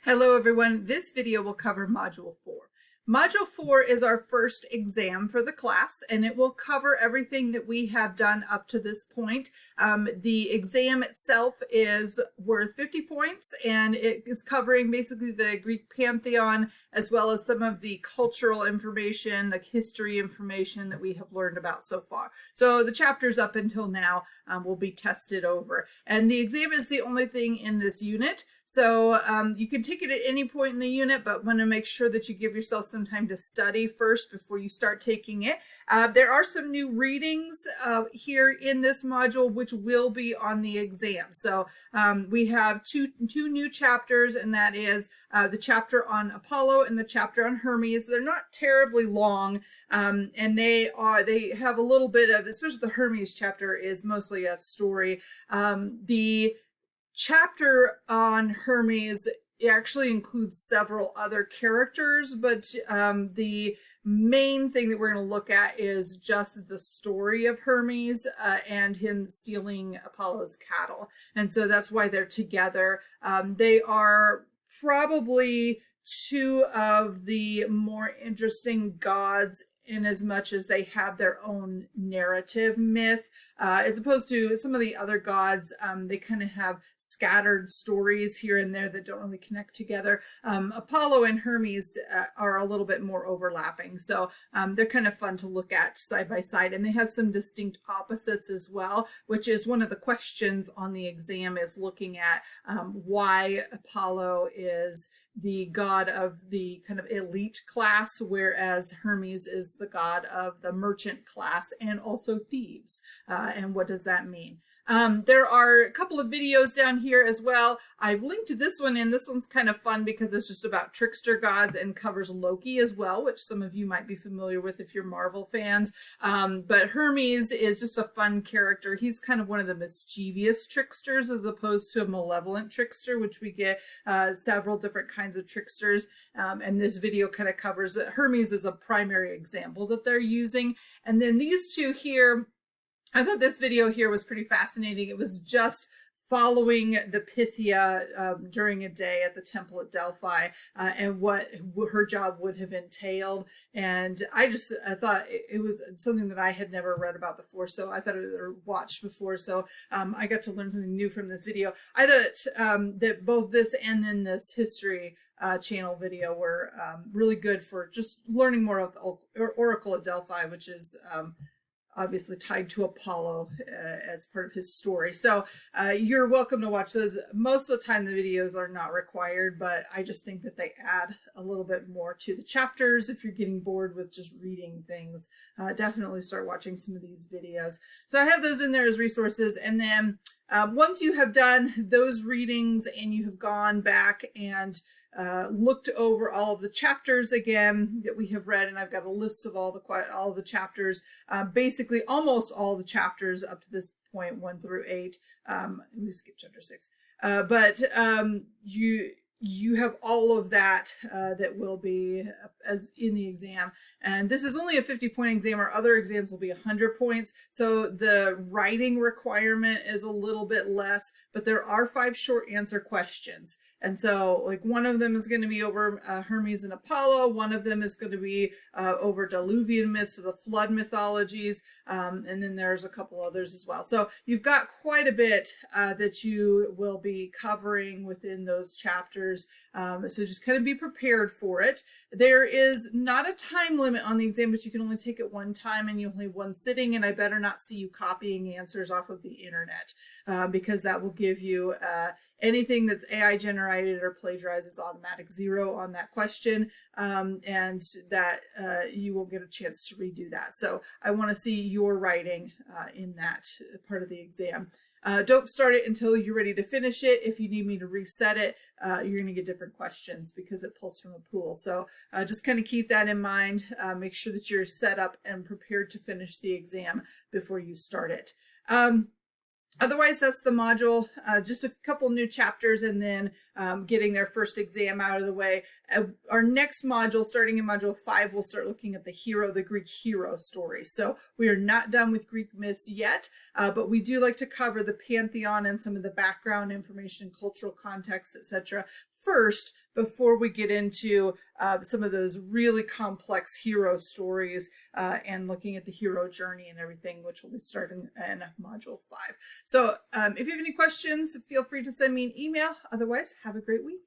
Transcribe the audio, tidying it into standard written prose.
Hello everyone, this video will cover Module 4. Module 4 is our first exam for the class, and it will cover everything that we have done up to this point. The exam itself is worth 50 points, and it is covering basically the Greek pantheon as well as some of the cultural information, like history information that we have learned about so far. So the chapters up until now will be tested over, and the exam is the only thing in this unit. So you can take it at any point in the unit, but want to make sure that you give yourself some time to study first before you start taking it. There are some new readings here in this module, which will be on the exam. So we have two new chapters, and that is the chapter on Apollo and the chapter on Hermes. They're not terribly long, and they have a little bit of, especially the Hermes chapter is mostly a story. The chapter on Hermes actually includes several other characters, but the main thing that we're going to look at is just the story of Hermes and him stealing Apollo's cattle. And so that's why they're together. They are probably two of the more interesting gods in as much as they have their own narrative myth, as opposed to some of the other gods. They kind of have scattered stories here and there that don't really connect together. Apollo and Hermes are a little bit more overlapping, so they're kind of fun to look at side by side, and they have some distinct opposites as well, which is one of the questions on the exam, is looking at why Apollo is the god of the kind of elite class, whereas Hermes is the god of the merchant class and also thieves. And what does that mean? There are a couple of videos down here as well. I've linked to this one, and this one's kind of fun because it's just about trickster gods and covers Loki as well, which some of you might be familiar with if you're Marvel fans. But Hermes is just a fun character. He's kind of one of the mischievous tricksters as opposed to a malevolent trickster, which we get several different kinds of tricksters. And this video kind of covers it. Hermes is a primary example that they're using. And then these two here, I thought this video here was pretty fascinating. It was just following the Pythia during a day at the temple at Delphi and what her job would have entailed. And I thought it was something that I had never read about before, so I thought it was, or watched before. So I got to learn something new from this video. I thought that both this and then this history channel video were really good for just learning more about the Oracle at Delphi, which is obviously tied to Apollo as part of his story. So you're welcome to watch those. Most of the time the videos are not required, but I just think that they add a little bit more to the chapters. If you're getting bored with just reading things, definitely start watching some of these videos. So I have those in there as resources. And then once you have done those readings and you have gone back and looked over all of the chapters again that we have read, and I've got a list of all the chapters, basically almost all the chapters up to this point, 1 through 8. Let me skip chapter 6. But you have all of that that will be as in the exam. And this is only a 50-point exam. Our other exams will be 100 points. So the writing requirement is a little bit less, but there are 5 short answer questions. And so like one of them is going to be over Hermes and Apollo. One of them is going to be over Diluvian myths, so the flood mythologies. And then there's a couple others as well. So you've got quite a bit that you will be covering within those chapters. So just kind of be prepared for it. There is not a time limit on the exam, but you can only take it one time and you only have one sitting. And I better not see you copying answers off of the internet because that will give you anything that's AI generated or plagiarized is automatic 0 on that question, and that you won't get a chance to redo that. So I want to see your writing in that part of the exam. Don't start it until you're ready to finish it. If you need me to reset it, you're going to get different questions because it pulls from a pool. So just kind of keep that in mind. Make sure that you're set up and prepared to finish the exam before you start it. Otherwise, that's the module, just a couple new chapters and then getting their first exam out of the way. Our next module, starting in module 5, we'll start looking at the Greek hero story. So we are not done with Greek myths yet, but we do like to cover the pantheon and some of the background information, cultural context, etc. first before we get into some of those really complex hero stories and looking at the hero journey and everything, which will be starting in Module 5. So if you have any questions, feel free to send me an email. Otherwise, have a great week.